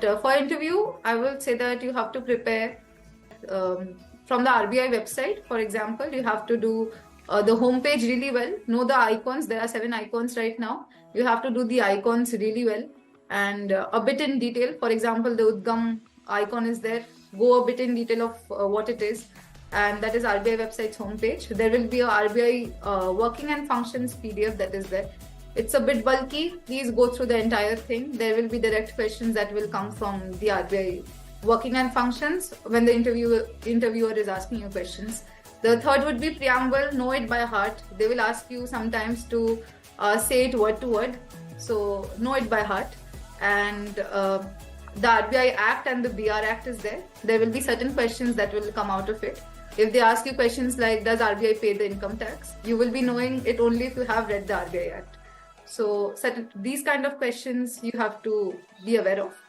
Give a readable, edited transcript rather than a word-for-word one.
For interview, I will say that you have to prepare from the RBI website. For example, you have to do the homepage really well. Know the icons. There are 7 icons right now. You have to do the icons really well and a bit in detail. For example, the Udgam icon is there. Go a bit in detail of what it is, and that is RBI website's homepage. There will be a RBI working and functions PDF that is there. It's a bit bulky. Please go through the entire thing. There will be direct questions that will come from the RBI working and functions when the interviewer is asking you questions. The third would be preamble. Know it by heart. They will ask you sometimes to say it word to word. So know it by heart. And the RBI Act and the BR Act is there. There will be certain questions that will come out of it. If they ask you questions like, does RBI pay the income tax? You will be knowing it only if you have read the RBI Act. So these kind of questions you have to be aware of.